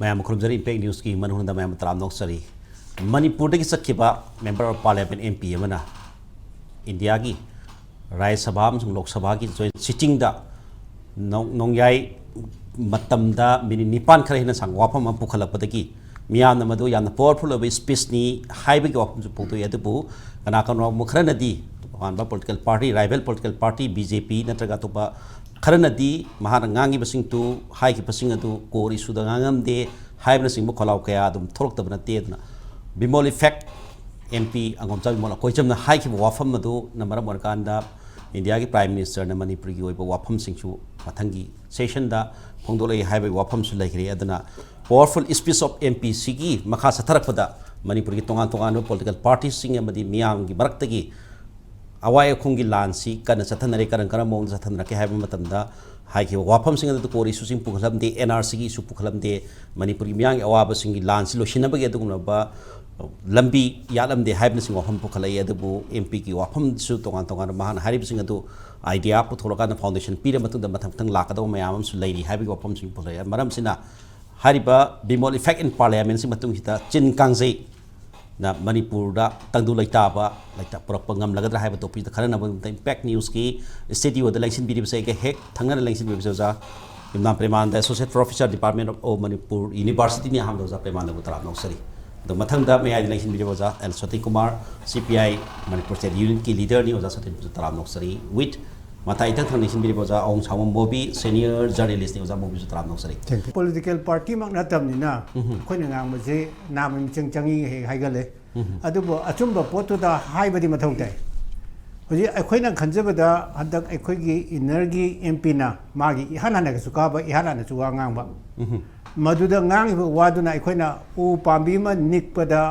Ma'am खुरमजरी impact news की मनहुंदा ma'am तराम नौसरी मणिपुर की सखिबा मेंबर ऑफ पार्लियामेंट एमपी अमना इंडिया की राज्य सभा लोक सभा की जॉइंट सिटिंग दा नोंयाई मतमदा मिनिट निपान खरे हिना सांग वाफम पुखलपदगी मियाम नमदो याम पावरफुल ऑफ स्पीच नि हाइबे की वाफम पुतो यदबु कना कनो मुखरनदी अनबा political party rival political party BJP नत्रगा तोबा खरनदी महान ngangi basing tu hai ki pasing adu kori suda ngangam de hai na sing mo kholau kaya adum thorok tabna te na bimol effect mp angom cha bimol koi cham na hai ki wafam adu namara morkan da india ki prime minister na manipur ki oiba wafam sing chu mathangi session da phongdolai hai ba wafam su lai kri aduna powerful speech of mp sigi makha satharak pada manipur ki tongan tongan political parties sing amadi miyam gi barak tagi awai khongi lansi kana sathanare karan karam mong sathanra ke haiba matamda hai ki wafam sing adu kori su sing pukhalam de nrc gi su pukhalam de manipur gi myang awaba sing gi lansi lo shinaba ge adugna ba lambi yalam de haibna sing wafam pukhalai adu mp ki wafam su tongan tongan mahan harib sing adu idea puthoroka na foundation pira matung da mathang thang lakada mayam su lairi haibi wafam sing pukhalai maram sina hariba bimol effect in parliament sing matung hita Chin-Kangjei na Manipur da Tangdu-Leitahanba laita purapa Ngamladra hai ba topi da khara na impact news ki studio da election video se ke hek thangna election video za imna preman da associate professor department of Manipur university ni ham da preman da tarap noksari do mathang da me election video za el Sati Kumar CPI Manipur state union ki leader ni oza Sati tarap noksari with matai ta thang election video za ong samam mobi senior journalist ni oza mobi tarap noksari political party mak na tam ni na khoi na ngang ma je nam chang changi hai ga le adu bo achumba potu da hai badi mathau tai hoji akhoi na khanjaba da hadak akhoi gi energy mp na magi ihana na su ka ba ihana na su ngang ba madu da ngang ba wadu na akhoi na u pambi ma nik pa da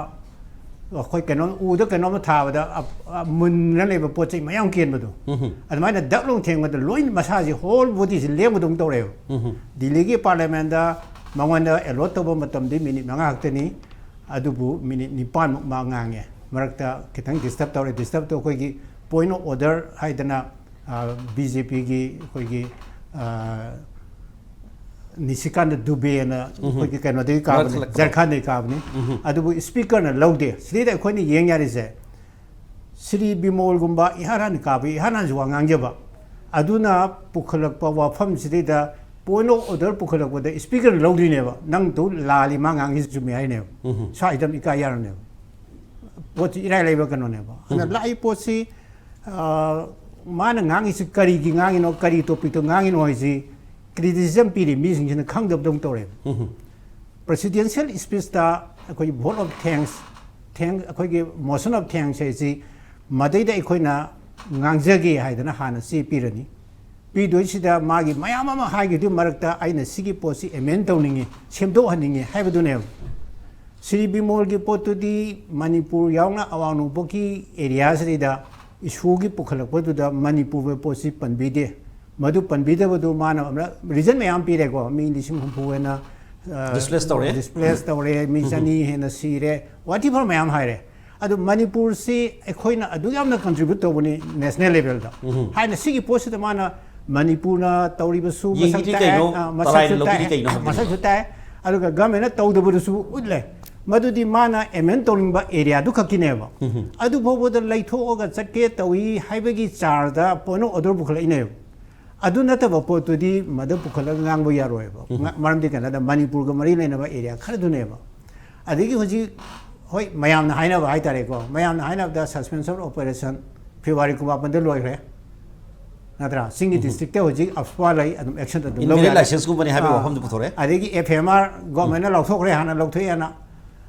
akhoi kanom u da kanom tha ba da mun na le ba pochai mayam ken ba do admai na dak long theng ma da loin massage whole body se lem dong to re diligi parliament da mangwan da elot to ba matam di minute manga haktani adubu minute nipan ma ngange marakta kitang disturb to koi gi point of order haidana bjp gi koi gi nisikan dube na koi gi kano de ka jarkhan de ka ni adubu speaker na laude sri da koi ni yeng yari se sri bimol gumba iharan ka bi ihanan juwa ngange ba aduna pukhalak pa wa pham sri da point of order pukhalak ba da speaker laudi ne ba nang tu lali ma ngang hi jumi ai ne sa idam ika yar ne pot irai lai ba kano ne ba ana lai pot si ma na ngang hi kari gi ngang no kari topic to ngang no hi criticism pi mi sing na khang dab dong to re presidential speech da koi vote of thank koi gi motion of thanks si madai da koi na ngang jagi hai da na hana si pi rani pi do si da ma gi mayam ma hai gi du marakta aina sigi posi amend tawningi semdo haningi hai ba du ne sri bimol gi potu di manipur yauna awanu boki area sri da issue gi pukhalak potu da manipur be posi panbide madu panbide bodu mana reason mayam pi re ko mi lising humpu na displaced tawre mi chani he na si re whatever mayam hai re adu manipur si ekhoina adu yamna contribute to boni national level da hai na sigi posi da mana manipur na tawri basu masak tai adu ga game na taw da su udle madu di mana emen tawling ba area du khakine ba adu bobo da laitho ga chakke tawi haibagi char da pono order bukhala ine adu nata ba potu di madu bukhala ngang bo yaroi ba maram di kana da manipur ga mari leina ba area khar du ne ba adigi hoji hoi mayam na haina ba hai tare ko mayam na haina da suspension of operation February ko ba pandal loi khre nadra singi district te hoji afwa lai adum action da lo license ko bani habi wafam du puthore adigi fmr government na law thok re hana law thoi ana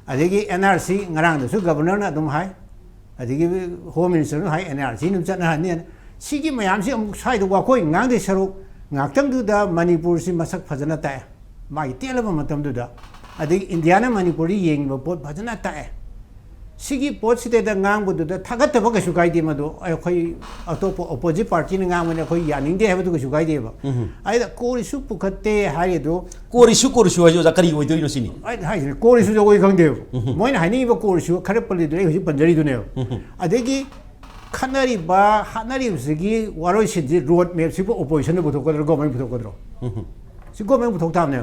adigi nrc ngarang da su governor na adum hai adigi home minister hai nrc num chat na ni sigi mayam si amuk sai du wa koi ngang de saruk ngaktang du da manipur si masak phajana ta mai telaba matam du da adigi india na manipuri yeng ba pot phajana ta sigi pot si da ngang bu da thagat ba ka su kai di ma do ai khoi atop opposite party na ngang ne khoi yaning de ha du ka su kai de ba ai da kori su pukhatte hai do kori su ha jo za kari oi do no sini ai hai kori su jo oi khang de moi na hai ni ba kori su khare pali de hoji panjari du ne adegi khanari ba hanari sigi waroi si road map si opposition bu thok ko government bu thok ko si government bu thok tam ne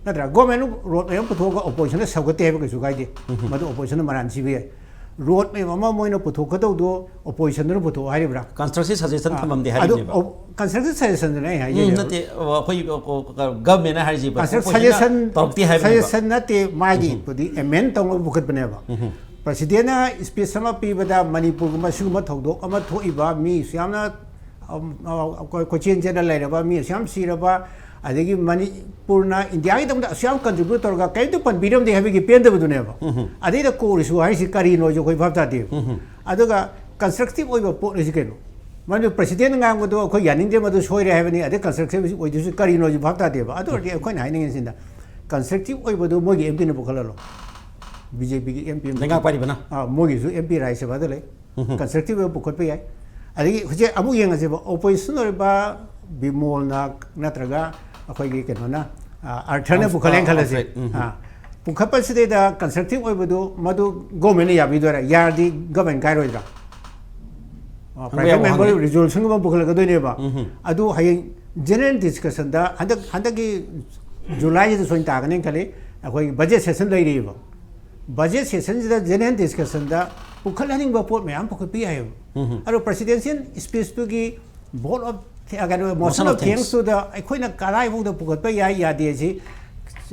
नत्र government road में पुथोक opposition सौगते है कछु गाइदे मदु opposition मरान सिबे road में mama मोइनो पुथोकदौ दो opposition न पुथो हाइब्रा construction suggestion थममदे हाइबनेबा construction suggestion ने high नते अखोई government हाइजी बा सजेशन तौक्ति हाइबनेबा सजेशन नते मागी पुदी एमेन तंग बुखत बनेबा प्रेसिडेंट स्पीच सम पीबदा मणिपुर गुमा सुगमा थौदो अमा थोइबा मी सियामना कोचेन जेना लेरबा मी सियाम सिरबा अदगी मणिपुरना इंडिया की तमदा सियाम कंट्रीब्यूट तौरगा कई पन बिरम दे हबी पेंदबदुनेबा अदीदा कोरिसु हाइसि करिनो जो कोई भाबता दे अदुगा कंस्ट्रक्टिव ओइबा पोट इस केनो माने president ngang do khoi yaning de madu soire habani ade constructive oidu karino ji bhakta deba adu ati khoi na hainin sinda constructive oibodu mogi mp ne bokhalalo bjp ki mp lenga pari bana mogi su mp rai se badale constructive bokot pe yai adi huje amu yeng ase opposition or ba bimol na natraga khoi gi keno na arthane bokhaleng khalase pukhapa side da constructive oibodu madu government ya bidora yardi government kai roidra private member resolution ko bukhala ka doine ba adu hay general discussion da handa ki july de soin ta ganen khale akoi budget session lai ri ba budget session da general discussion da bukhala ning ba pot mayam pukha pi ayo aro presidential speech to ki board of agar motion of thanks to da akoi na karai bu da pukha pa ya ya de ji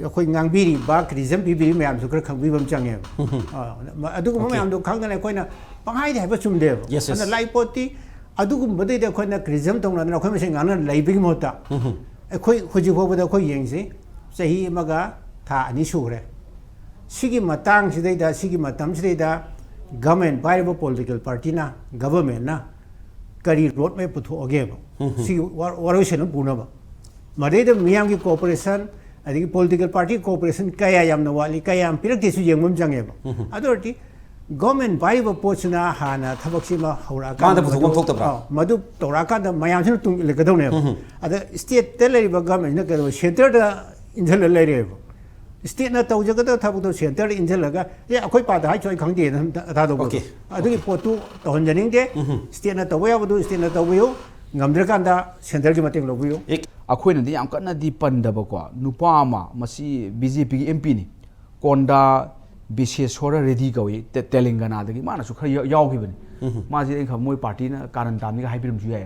akoi ngang biri ba criticism bi bi mayam su kar khang bi bam chang ye adu ko mayam do khang na akoi na pangai de ba chum de ana lai poti adu ko bade de akoi na criticism tong na akoi mesing ngana lai bi mota akoi hoji ho ba da akoi yeng si sahi maga tha ani su re sigi matang sidai da sigi matam sidai da government by political party na government na kari road me putho age ba si warotion puna ba mare de miyam ki cooperation adigi political party cooperation kaya yam na wali kaya am pirak tisu yengmum jange ba adorti government by pochna hana thabak ma haura ka da putho thok tabra madu tora ka da mayam sin tung le gadau ne ada state te le ba government na ka center da injal le re ba state na tau jaga da thabak do center injal ga ye akoi pa da hai choi khang de da do okay adigi potu to honjaning de state na tau ya bu state na tau yo ngamdra kan da center ki mateng lo bu yo अखोन याम कन्ना दी पंदबको नुपा अमा मसी BJP की MP ने कोंडा विशेषोर ready गई तेलंगाना दगी मानसु खर यावगिबनि माजी एंखा मोय party ना कारण दामनि का हाइबिरम जु याय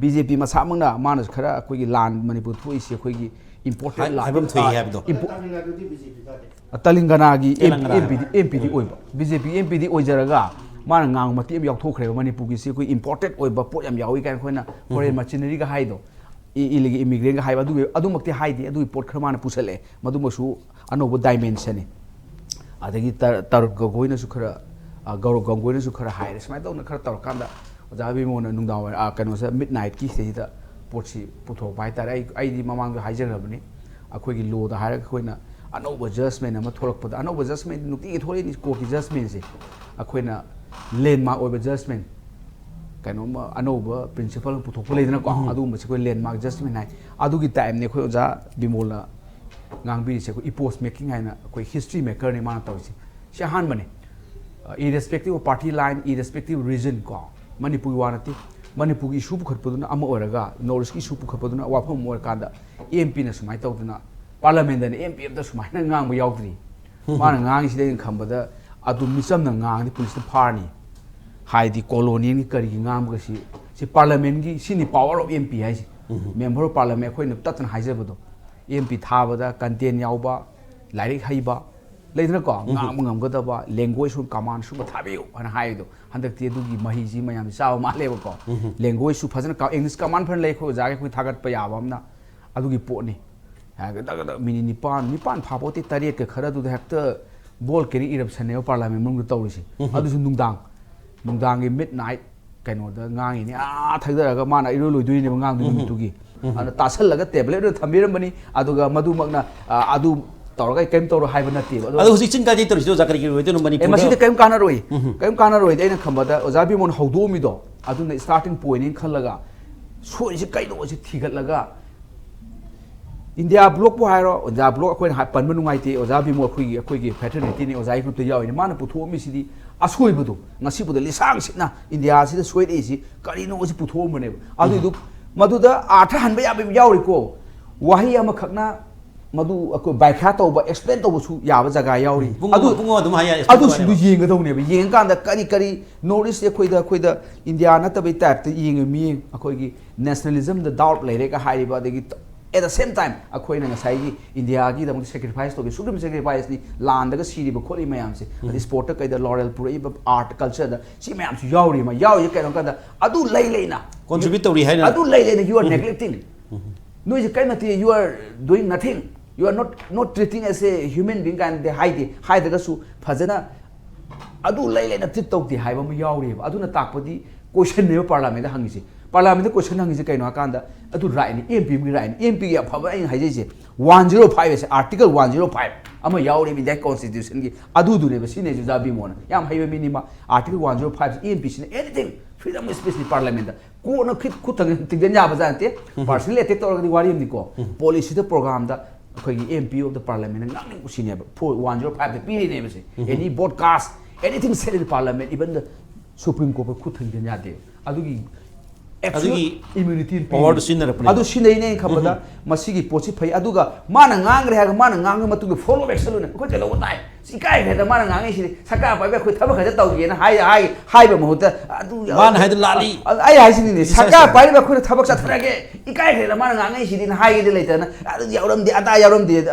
बीजेपी मसा मंगना मानस खरा अखोगी लान मणिपुर थोइसे अखोगी इंपोर्टेंट लान हाइबिरम थोइ हाइबदो तेलंगाना की एमपी दी ओइबा बीजेपी एमपी दी ओइजरगा मान ngang mati am yaukthokre manipur gi se koi imported oiba pot yam yawi kan khoina foreign machinery ga haido illegal immigrant ga haiba adu makti haidi adu port khrmana pusale madu masu anobo dimension adagi tar goina su khara gauro goina su khara haire smai dawna khara tar kanda jabi mona nungdaw kano sa midnight ki se da port si puthok bai tar ai di mamang ga haijarabni akhoi gi law da haira khoina anobo adjustment ama thorak pada anobo adjustment nukti gi thori ni ko ki adjustment se akhoi na landmark oiba adjustment कनो अनौब principal पुथोक लेदना को अदु मसे को landmark जस्टमेंट है अदु की time ने को जा Bimol ngang bi se ko post making hai na ko history maker ne mana tawsi se han bane irrespective of party line irrespective region ko manipur wanati manipur gi issue khotpaduna ama oraga north ki issue khotpaduna wafam mor kanda mp na sumai tawduna parliament da mp da sumai na ngang ba yaudri mana ngang si de khambada adu misam na ngang di police party hai di colony ni kari ngang ga si parliament gi sini power of mp hai member of parliament khoi na tatan haijabado mp thabada content yauba lairik haiba leidna ko ngam ngam ga da ba language su command su thabiu ana haido handak ti du gi mahi ji mayam saw ma leba ko language su phajana ka english command phan lei kho ja ga khoi thagat pa yaba amna adu gi po ni ha ga da mini nipan phapoti taret ke khara du hekta bol keri eruption ne parliament mung du tawrisi adu su nungdang gi midnight kaino da ngang ni thagda ga mana iru loidui ne ngang du tu gi ana tasal laga tablet ro thambiram bani aduga madu magna adu tawra kaim tawra haiba nati adu husi Chin-Kangjei tor jo zakari ki roide no Manipur masi de kaim kana roi de na khambada ojabi mon haudo mi do adu na starting point in khalaga so isi kaino isi thigat laga India block po hairo oja block ko ha pan manu ngai te ojabi mo khoi gi fraternity ni ojai group te yaw ni mana putho mi sidi asoi budu ngasi budu lisang sina India si de soi de si karino isi putho mane adu du maduda atha hanba yabi yawri ko wahi ama khakna madu ako baikha tawba explain tawba su yaba jaga yauri bungo adum haya adu sindu yengadawne ba yengkanda kari notice khoida India na tabai type ta yengmi akoigi nationalism the doubt leire ka hairi ba degi at the same time akoina ngasai gi India gi da sacrifice to gi sudum sacrifice ni land daga siri ba kholi mayam se sport ka da laurel puri ba art culture da si mayam su yauri ma yauri ka no kada adu leina contribute to ri haina adu leina you are neglecting no is kind of you are doing nothing. You are not treating as a human being and the hide the su fazana adu lai na treat tawti haiba ma yauri ba adu na takpadi question ne parliament da question hangise kaino akanda adu right ni MP mi right ni MP ya phaba ai haije se 105 is article 105 ama yauri mi that constitution gi adu du ne ba sine ju jabi mona yam haiba minima article 105 MP sine anything freedom of speech in parliament ko na khit khutang tingden ya ba jante personally attack to ga wari ni ko policy the program da MP of the parliament ngang ku sine 105 the piri ne ba se any broadcast anything said in the parliament even the supreme court khutang den ya de adugi immunity power to sinner adu sinai ne khabada masigi pochi phai aduga mana ngang re ha mana ngang matu follow back saluna ko chalo tai sikai he da mana ngang si saka pa ba khoi thaba kha tau ge na hai ba mahuta adu mana hai lali ai hai sin ni saka pa ba khoi thaba sa thara ge ikai he da mana ngang si din hai ge de leita na adu yauram de ata yauram de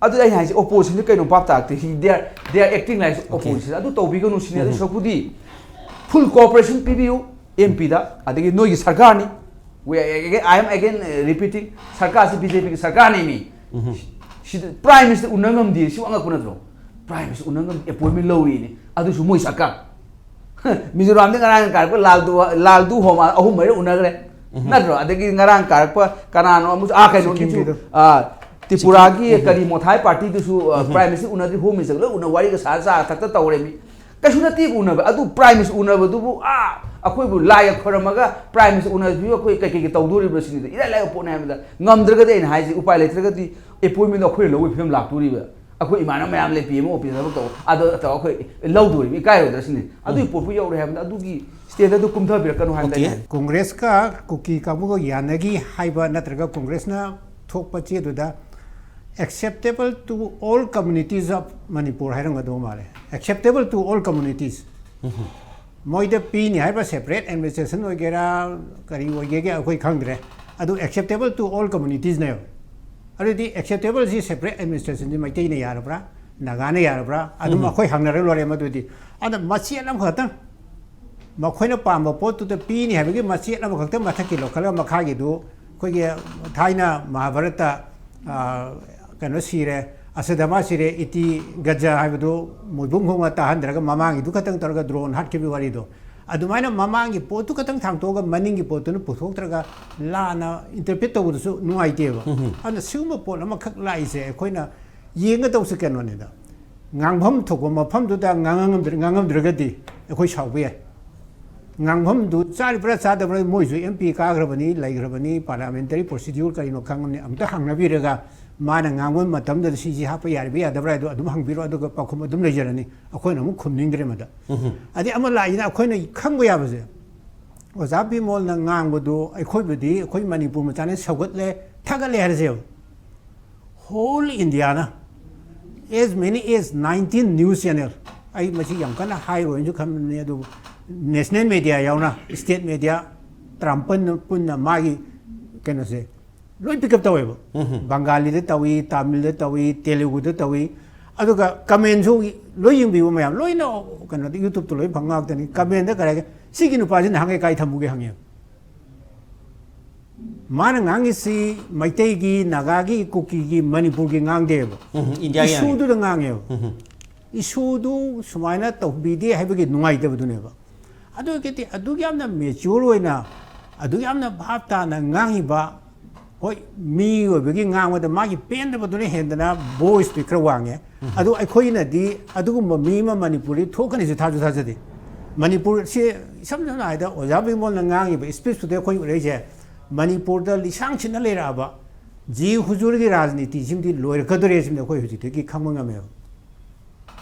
adu ai hai opposition kai no pap tak they are acting like opposition adu tobi go no sin adu sokudi full cooperation PBU MP da adagi noi sarkar ni I am again repeating sarkar se BJP ki sarkar ni mi prime minister unangam di si wanga kunatro prime minister unangam appointment lori ni adu su moi sarkar Mizoram de ngarang kar ko laldu homa ahum mai unagre natro adagi ngarang kar ko kanano amu kai no ki Tripura ki kari mothai party du su prime minister unadri home minister lo unawari ka sa thakta tawre mi kasuna ti unaba adu prime minister unaba du akoi bu lai khoramaga prime minister unadri akoi kai tawduri bro sini ida lai pona hamda ngamdraga de in haiji upai letraga di appointment akoi lo film lakturi ba akoi imana mayam le PM office ba to adu to akoi lawduri mi kai rodra sini adu popu yaure hamda adu gi state adu kumtha bir kanu hamda congress ka kuki ka bu yanagi haiba natraga congress na thokpa che du da acceptable to all communities of Manipur hairanga do mare acceptable to all communities moida pini haiba separate administration ogera kari ogege akoi khangdre adu acceptable to all communities ne already acceptable is separate administration ji maitai ne yarabra nagane yarabra adu makoi hangnare lore madudi ada machi lam khata makhoina pamba pot to pini haibege machi lam khata mathaki lokala makhagi do koige thaina mahabharata kano sire asadama sire iti gaja haibdo mubung honga tahandraga mamangi du katang targa drone hat ke biwari do adumaina mamangi potu katang thangtoga maningi potu nu puthoktraga lana interpret to su nuai teba ana suma pol ama khak lai se koina yenga to su keno ne da ngangbam thoko mafam du da ngangam dragadi koi shawbe ngangbam du chari pra cha da moi ju MP ka grabani lai grabani parliamentary procedure ka ino khangam ne amta hangna bi rega mana ngangon matam da si hapa yar bi adabra do adum hangbiro adu ka pakhum adum lejarani akoina mu khumningre mada adi amala ina akoina khangbo yabase ozabi mol na ngangbodu akoi budi akoi Manipur matane sagotle thagale harse whole India na as many as 19 news channel ai machi yang kana high ro ju kham ne adu national media yauna state media trampan punna magi kana se loi pick up tawai Bengali de tawi Tamil de tawi Telugu de tawi aduga comment so loi ying bi mayam loi no kana YouTube to loi phangak tani comment de kare sigi nu pa jin hangai kai thamu ge hangye mana ngangi si maitai gi naga gi kuki gi Manipur gi ngang de India ya issue du ngangye issue du sumaina to bi de haibe gi nungai de bu ne ba adu ke ti adu yam na mature oina adu yam na bhap ta na ngangi ba hoi mi oibagi ngangwada magi pendabadune hendana voice to kra wange adu aikhoina di adugumba mi ma Manipuri thokani se thaju thajade Manipur se samjana aida ojabi mol na ngangi ba speech to de khoi reje Manipur da lisang china lera ba ji huzur gi rajniti jimdi loir kadore jimde khoi huji te ki khamanga me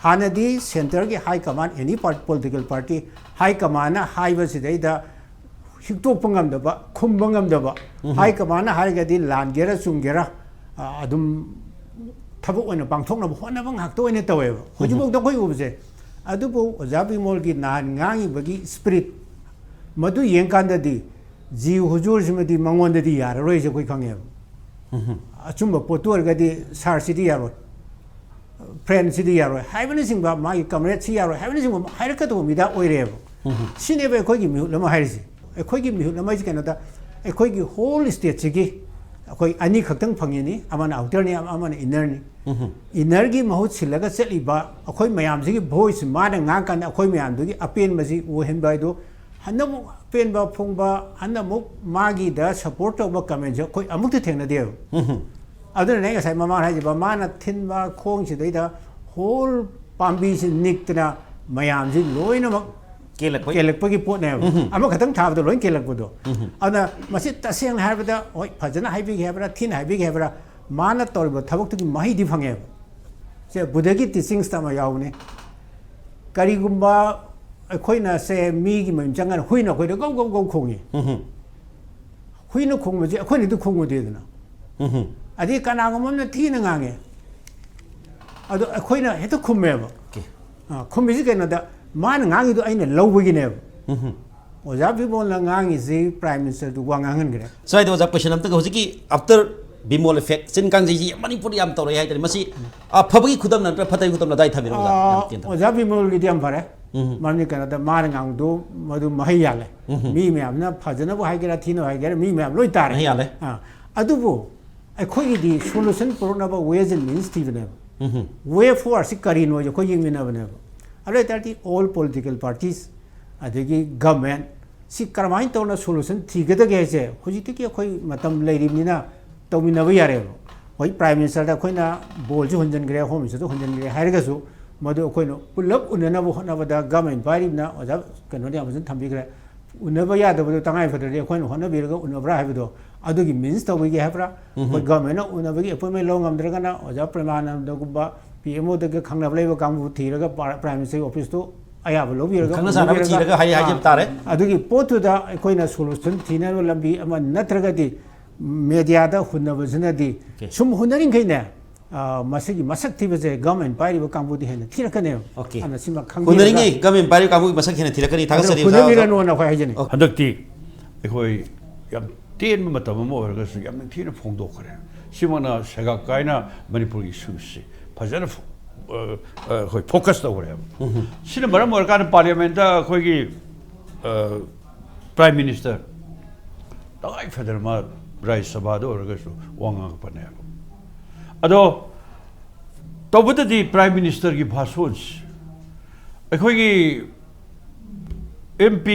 hanadi center gi high command any political party high command na high was da hiktok pangam da ba khumbangam da ba hai kamana har ga di lan gera chung gera ꯑꯗꯨꯝ ꯊꯕꯛ ꯑꯣꯏꯅ ꯄꯥꯡꯊꯣꯛꯅꯕ ꯍꯣꯠꯅꯕ ꯉꯥꯛꯇ ꯑꯣꯏꯅ ꯇꯧꯋꯦꯕ ꯍꯧꯖꯤꯛꯐꯥꯎꯗ ꯑꯩꯈꯣꯏ ꯎꯕꯁꯦ ꯑꯗꯨꯕꯨ ꯑꯣꯖꯥ ꯕꯤꯃꯣꯜꯒꯤ ꯅꯍꯥꯟ ꯉꯥꯡꯉꯤꯕꯒꯤ ꯁ꯭ꯄꯤꯔꯤꯠ ꯃꯗꯨ ꯌꯦꯡꯀꯥꯟꯗꯗꯤ ꯖꯤꯎ ꯍꯨꯖꯨꯔꯁꯤꯃꯗꯤ ꯃꯉꯣꯟꯗꯗꯤ ꯌꯥꯔꯔꯣꯏꯁꯦ ꯑꯩꯈꯣꯏ ꯈꯪꯉꯦꯕ ꯑꯆꯨꯝꯕ ꯄꯣꯠꯇꯨ ꯑꯣꯏꯔꯒꯗꯤ ꯁꯥꯔꯁꯤꯗꯤ ꯌꯥꯔꯣꯏ ꯐ꯭ꯔꯦꯟꯁꯤꯗꯤ ꯌꯥꯔꯣꯏ ꯍꯥꯏꯕꯅꯆꯤꯡꯕ ꯃꯥꯒꯤ ꯀꯃꯔꯦꯠꯁꯤ ꯌꯥꯔꯣꯏ ꯍꯥꯏꯕꯅꯆꯤꯡꯕ ꯍꯥꯏꯔꯛꯀꯗꯧꯕ ꯃꯤꯗꯥ ꯑꯣꯏꯔꯦꯕ ꯁꯤꯅꯦꯕ ꯑꯩꯈꯣꯏꯒꯤ ꯃꯤꯍꯨꯠ ꯑꯃ ꯍꯥꯏꯔꯤꯁꯦ ꯑꯩꯈꯣꯏꯒꯤ ꯃꯤꯍꯨꯠ ꯑꯃ ꯍꯥꯏꯁꯤ ꯀꯩꯅꯣꯗ ꯑꯩꯈꯣꯏꯒꯤ ꯍꯣꯜ ꯁ꯭ꯇꯦꯠꯁꯤꯒꯤ ꯑꯩꯈꯣꯏ ꯑꯅꯤ ꯈꯛꯇꯪ ꯐꯪꯉꯤꯅꯤ ꯑꯃꯅ ꯑꯥꯎꯇꯔꯅꯤ ꯑꯃꯅ ꯏꯟꯅꯔꯅꯤ ꯏꯟꯅꯔꯒꯤ ꯃꯍꯨꯠ ꯁꯤꯜꯂꯒ ꯆꯠꯂꯤꯕ ꯑꯩꯈꯣꯏ ꯃꯌꯥꯝꯁꯤꯒꯤ ꯚꯣꯏꯁ ꯃꯥꯅ ꯉꯥꯡꯀꯥꯟꯗ ꯑꯩꯈꯣꯏ ꯃꯌꯥꯝꯗꯨꯒꯤ ꯑꯄꯦꯟꯕꯁꯤ ꯑꯣꯏꯍꯟꯕ ꯍꯥꯏꯗꯣ ꯍꯟꯗꯛꯃꯨꯛ ꯑꯄꯦꯟꯕ ꯐꯣꯡꯕ ꯍꯟꯗꯛꯃꯨꯛ ꯃꯥꯒꯤꯗ ꯁꯞꯄꯣꯔꯠ ꯇꯧꯕ ꯀꯃꯦꯟꯁꯦ ꯑꯩꯈꯣꯏ ꯑꯃꯨꯛꯇ ꯊꯦꯡꯅꯗꯦꯕ ꯑꯗꯨꯅꯅꯦ ꯉꯁꯥꯏ ꯃꯃꯥꯅ ꯍꯥꯏꯖꯕ ꯃꯥꯅ ꯊꯤꯟꯕ ꯈꯣꯡꯁꯤꯗꯩꯗ ꯍꯣꯜ ꯄꯥꯝꯕꯤꯁꯤ ꯅꯤꯛꯇꯅ ꯃꯌꯥꯝꯁꯤ ꯂꯣꯏꯅꯃꯛ ꯀꯦꯜꯂꯛꯄꯒꯤ ꯄꯣꯠꯅꯦꯕ ꯑꯃꯈꯛꯇꯪ ꯊꯥꯕꯗ ꯂꯣꯏ ꯀꯦꯜꯂꯛꯄꯗꯣ ꯑꯗꯨꯅ ꯃꯁꯤ ꯇꯁꯦꯡꯅ ꯍꯥꯏꯔꯕꯗ ꯍꯣꯏ ꯐꯖꯅ ꯍꯥꯏꯕꯤꯒꯦ ꯍꯥꯏꯕ꯭ꯔꯥ ꯊꯤꯅ ꯍꯥꯏꯕꯤꯒꯦ ꯍꯥꯏꯕ꯭ꯔꯥ ꯃꯥꯅ ꯇꯧꯔꯤꯕ ꯊꯕꯛꯇꯨꯒꯤ ꯃꯍꯩꯗꯤ ꯐꯪꯉꯦꯕ ꯁꯦ ꯕꯨꯙꯒꯤ ꯇꯤꯆꯤꯡꯁꯇ ꯑꯃ ꯌꯥꯎꯕꯅꯤ ꯀꯔꯤꯒꯨꯝꯕ ꯑꯩꯈꯣꯏꯅ ꯁꯦ ꯃꯤꯒꯤ ꯃꯌꯨꯝ ꯆꯪꯉꯥꯟꯅ ꯍꯨꯏꯅ ꯑꯩꯈꯣꯏꯗ ꯒꯧ ꯒꯧ ꯒꯧ ꯈꯣꯡꯉꯤ ꯍꯨꯏꯅ ꯈꯣꯡꯕꯁꯦ ꯑꯩꯈꯣꯏꯅꯗꯤ ꯈꯣꯡꯉꯨꯗꯦꯗꯅ ꯑꯗꯩ ꯀꯅꯥꯒꯨꯝꯕ ꯑꯃꯅ ꯊꯤꯅ ꯉꯥꯡꯉꯦ ꯑꯗꯣ ꯑꯩꯈꯣꯏꯅ ꯍꯦꯛꯇ ꯈꯨꯝꯃꯦꯕ ꯈꯨꯝꯃꯤꯁꯤ ꯀꯩꯅꯣꯗ ꯃꯥꯅ ꯉꯥꯡꯉꯤꯗꯣ ꯑꯩꯅ ꯂꯧꯕꯒꯤꯅꯦꯕ ꯑꯣꯖꯥ ꯕꯤꯃꯣꯜꯅ ꯉꯥꯡꯉꯤꯁꯤ ꯄ꯭ꯔꯥꯏꯝ ꯃꯤꯅꯤꯁꯇꯔꯗꯨ ꯋꯥ ꯉꯥꯡꯍꯟꯈ꯭ꯔꯦ ꯁ꯭ꯋꯥꯏꯗ ꯑꯣꯖꯥ ꯀꯣꯏꯁꯟ ꯑꯝꯇꯒ ꯍꯧꯖꯤꯛꯀꯤ ꯑꯥꯐꯇꯔ ꯕꯤꯃꯣꯜ ꯏꯐꯦꯛ ꯆꯤꯟ ꯀꯥꯡꯖꯩꯁꯤ ꯃꯅꯤꯄꯨꯔꯗ ꯌꯥꯝ ꯇꯧꯔꯛꯑꯦ ꯍꯥꯏꯇꯥꯔꯦ ꯃꯁꯤ ꯑꯐꯕꯒꯤ ꯈꯨꯗꯝ ꯅꯠꯇ꯭ꯔꯒ ꯐꯠꯇꯕꯒꯤ ꯈꯨꯗꯝ ꯑꯗꯥꯏ ꯊꯝꯕꯤꯔꯛꯑꯣ ꯑꯣꯖꯥ ꯕꯤꯃꯣꯜꯒꯤꯗꯤ ꯌꯥꯝ ꯐꯔꯦ ꯃꯔꯝꯗꯤ ꯀꯩꯅꯣꯗ ꯃꯥꯅ ꯉꯥꯡꯕꯗꯣ ꯃꯗꯨ ꯃꯍꯩ ꯌꯥꯜꯂꯦ ꯃꯤ ꯃꯌꯥꯝꯅ ꯐꯖꯅꯕꯨ ꯍꯥꯏꯒꯦꯔꯥ ꯊꯤꯅꯕꯨ ꯍꯥꯏꯒꯦꯔꯥ ꯃꯤ ꯃꯌꯥꯝ ꯂꯣꯏ ꯇꯥꯔꯦ ꯑꯗꯨꯕꯨ ꯑꯩꯈꯣꯏꯒꯤꯗꯤ ꯁꯣꯂꯨꯁꯟ ꯄꯨꯔꯛꯅꯕ ꯋꯦꯖ ꯑꯦꯟ ꯃꯤꯟꯁ ꯊꯤꯕꯅꯦꯕ ꯋꯦ ꯐꯣꯔꯁꯤ ꯀꯔꯤꯅꯣ ꯑꯩꯈꯣꯏ ꯌꯦꯡꯃꯤꯟꯅꯕꯅꯦꯕ ꯑꯗꯨ ꯑꯣꯏꯇꯥꯔꯗꯤ ꯑꯣꯜ ꯄꯣꯂꯤꯇꯤꯀꯦꯜ ꯄꯥꯔꯇꯤꯁ ꯑꯗꯒꯤ ꯒꯃꯦꯟ ꯁꯤ ꯀꯔꯝꯍꯥꯏꯅ ꯇꯧꯅ ꯁꯣꯂꯨꯁꯟ ꯊꯤꯒꯗꯒꯦ ꯍꯥꯏꯁꯦ ꯍꯧꯖꯤꯛꯇꯒꯤ ꯑꯩꯈꯣꯏ ꯃꯇꯝ ꯂꯩꯔꯤꯕꯅꯤꯅ ꯇꯧꯃꯤꯟꯅꯕ ꯌꯥꯔꯦꯕ ꯍꯣꯏ ꯄ꯭ꯔꯥꯏꯝ ꯃꯤꯅꯤꯁꯇꯔꯗ ꯑꯩꯈꯣꯏꯅ ꯕꯣꯜꯁꯨ ꯍꯨꯟꯖꯤꯟꯈ꯭ꯔꯦ ꯍꯣꯝ ꯃꯤꯅꯤꯁꯇꯔꯁꯨ ꯍꯨꯟꯖꯤꯟꯈ꯭ꯔꯦ ꯍꯥꯏꯔꯒꯁꯨ ꯃꯗꯨ ꯑꯩꯈꯣꯏꯅ ꯄꯨꯜꯂꯞ ꯎꯅꯅꯕ ꯍꯣꯠꯅꯕꯗ ꯒꯃꯦꯟ ꯄꯥꯏꯔꯤꯕꯅ ꯑꯣꯖꯥ ꯀꯩꯅꯣꯗ ꯌꯥꯝ ꯐꯖꯅ ꯊꯝꯕꯤꯈ꯭ꯔꯦ ꯎꯅꯕ ꯌꯥꯗꯕꯗꯣ ꯇꯉꯥꯏ ꯐꯗ꯭ꯔꯗꯤ ꯑꯩꯈꯣꯏꯅ ꯍꯣꯠꯅꯕꯤꯔꯒ ꯎꯅꯕ꯭ꯔꯥ ꯍꯥꯏꯕꯗꯣ ꯑꯗꯨꯒꯤ ꯃꯤꯟꯁ ꯇꯧꯕꯤꯒꯦ ꯍꯥꯏꯕ꯭ꯔꯥ ꯑꯩꯈꯣꯏ ꯒꯃꯦꯟꯅ ꯎꯅꯕꯒꯤ ꯑꯦꯄꯣꯏꯟꯃꯦꯟ ꯂꯧ ꯉꯝꯗ꯭ꯔꯒꯅ ꯑꯣꯖꯥ ꯄ꯭ꯔꯦꯃꯥꯅꯟꯗꯒꯨꯝꯕ ꯄꯤ ꯑꯦꯝ ꯑꯣꯗꯒ ꯈꯪꯅꯕ ꯂꯩꯕ ꯀꯥꯡꯕꯨ ꯊꯤꯔꯒ ꯄ꯭ꯔꯥꯏꯝ ꯃꯤꯅꯤꯁꯇꯔꯒꯤ ꯑꯣꯐꯤꯁꯇꯨ ꯑꯌꯥꯕ ꯂꯧꯕꯤꯔꯒ ꯑꯗꯨꯒꯤ ꯄꯣꯠꯇꯨꯗ ꯑꯩꯈꯣꯏꯅ ꯁꯣꯂꯨꯁꯟ ꯊꯤꯅꯕ ꯂꯝꯕꯤ ꯑꯃ ꯅꯠꯇ꯭ꯔꯒꯗꯤ ꯃꯦꯗꯤꯌꯥꯗ ꯍꯨꯟꯅꯕꯁꯤꯅꯗꯤ ꯁꯨꯝ ꯍꯨꯟꯅꯔꯤꯈꯩꯅꯦ ꯃꯁꯤꯒꯤ ꯃꯁꯛ ꯊꯤꯕꯁꯦ ꯒꯃꯦꯟ ꯄꯥꯏꯔꯤꯕ ꯀꯥꯡꯕꯨꯗꯤ ꯍꯦꯟꯅ ꯊꯤꯔꯛꯀꯅꯦꯕ ꯑꯗꯨꯅ ꯁꯤꯃ ꯍꯨꯟꯅꯔꯤꯉꯩ ꯒꯃꯦꯟ ꯄꯥꯏꯔꯤꯕ ꯀꯥꯡꯕꯨꯒꯤ ꯃꯁꯛ ꯍꯦꯟꯅ ꯊꯤꯔꯛꯀꯅꯤ ꯊꯥꯒꯠꯆꯔꯤ ꯍꯨꯟꯅꯕꯤꯔꯅꯣꯅ ꯑꯩꯈꯣꯏ ꯍꯥꯏꯖꯅꯤ ꯍꯟꯗꯛꯇꯤ ꯑꯩꯈꯣꯏ ꯌꯥꯝ ꯇꯦꯟꯕ ꯃꯇꯝ ꯑꯃ ꯑꯣꯏꯔꯒꯁꯨ ꯌꯥꯝ ꯅꯤꯡꯊꯤꯅ ꯐꯣꯡꯗꯣꯛꯈ꯭ꯔꯦ ꯁꯤꯃꯛꯅ ꯁꯩꯒꯥꯛ ꯀꯥꯏꯅ ꯃꯅꯤꯄꯨꯔꯒꯤ ꯏꯁꯨꯁꯤ ꯐꯖꯅ ꯑꯩꯈꯣꯏ ꯐꯣꯀꯁ ꯇꯧꯈ꯭ꯔꯦꯕ ꯁꯤꯅ ꯃꯔꯝ ꯑꯣꯏꯔꯀꯥꯟꯗ ꯄꯥꯔꯂꯤꯌꯥꯃꯦꯟꯇ ꯑꯩꯈꯣꯏꯒꯤ ꯄ꯭ꯔꯥꯏꯝ ꯃꯤꯅꯤꯁꯇꯔ ꯇꯉꯥꯏ ꯐꯗꯅ ꯃꯥ ꯔꯥꯖ꯭ꯌ ꯁꯚꯥꯗ ꯑꯣꯏꯔꯒꯁꯨ ꯋꯥ ꯉꯥꯡꯉꯛꯄꯅꯦꯕ ꯑꯗꯣ ꯇꯧꯕꯗꯗꯤ ꯄ꯭ꯔꯥꯏꯝ ꯃꯤꯅꯤꯁꯇꯔꯒꯤ ꯚꯥꯁꯣꯟꯁꯤ ꯑꯩꯈꯣꯏꯒꯤ MP